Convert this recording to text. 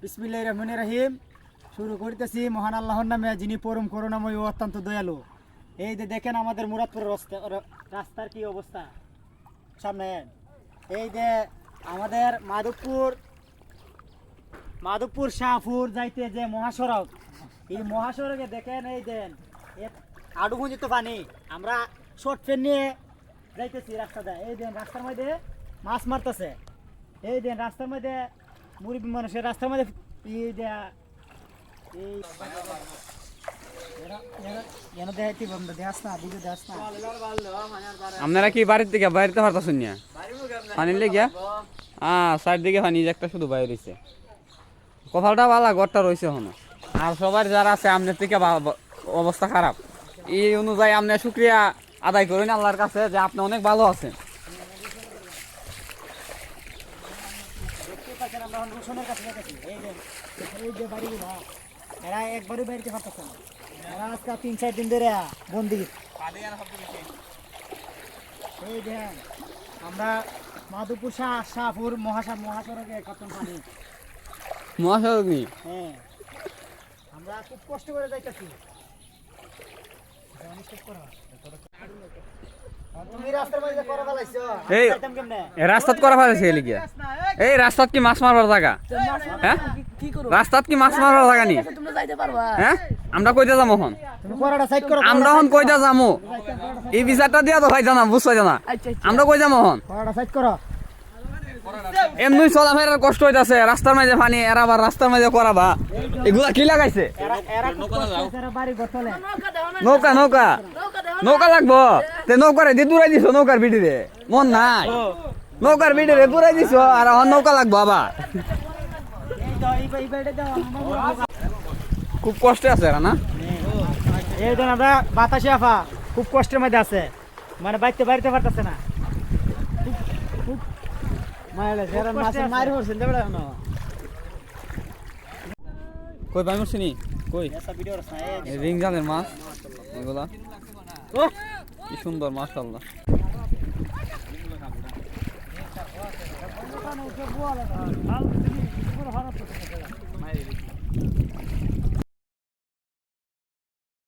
বিসমিল্লাহির রহমানির রহিম। শুরু করতেছি মহান আল্লাহর নামে, যিনি পরম করুণাময় ও অত্যন্ত দয়ালু। এই যে দেখেন আমাদের মুরাদপুরের রাস্তার কি অবস্থা সামনে। এই যে আমাদের মাধবপুর শাহপুর যাইতে যে মহাসড়ক, এই মহাসড়কে দেখেন এই দেন আডু গুঞ্জিত পানি। আমরা শর্ট ফ্রেন নিয়ে যাইতেছি রাস্তা দেয়। এই দেন রাস্তার মধ্যে মাছ মারতেছে। এই দেন রাস্তার মধ্যে মুরব্বী মানুষের রাস্তার মধ্যে আপনারা কি বাড়ির থেকে বাইরে পারতেছেন না পানি লেগিয়া? সাইড দিকে পানি একটা শুধু বাইরে রয়েছে। কপালটা ভালো, ঘরটা রয়েছে এখনো। আর সবার যারা আছে আপনার থেকে অবস্থা খারাপ। এই অনুযায়ী আপনার শুক্রিয়া আদায় করুন আল্লাহর কাছে যে আপনি অনেক ভালো আছেন। এরা একবারই বাড়িতে পারতেছে না। এরা আজকে 3-4 দিন ধরে বন্দি। এই দেখেন আমরা মাধবপুর শাহপুর মহাসড়কে কতন পানি। মহাসড়ক নি? হ্যাঁ, আমরা খুব কষ্ট করে যাইতেছি। রাস্তাত করা ফেলেছে এলিগিয়া। এই রাস্তাত কি মাছ মারবার জায়গা? হ্যাঁ, রাস্তাত কি মাছ মারবার জায়গা নি? হ্যাঁ, আমরা কইতে যাবো এখন? আমরা এখন কইতে যাবো? এই বিচারটা দিয়া তো ভাই জানা বুঝতে জানা। আমরা কই যাবো এখন? এমনি চলাফেরার কষ্ট হইতাছে, রাস্তার মাঝে পানি, এরা আবার রাস্তার মাঝে করাবা। এগুলা কি লাগাইছে? নৌকা নৌকা নৌকা লাগবো। নৌকারে দিয়ে দূরাই দিছো, নৌকার বিড়িরে মন নাই। নৌকার বিড়িরে দূরাই দিছো আর এখন নৌকা লাগবো আবার। খুব কষ্টে আছে এরা না? এই জন্য আমরা বাতাসে আফা খুব কষ্টের মধ্যে আছে, মানে বাড়িতে পারতেছে না। কই পাই মরছি নি? কই রিং জালের মাছ এগুলা কি সুন্দর মাশাআল্লাহ।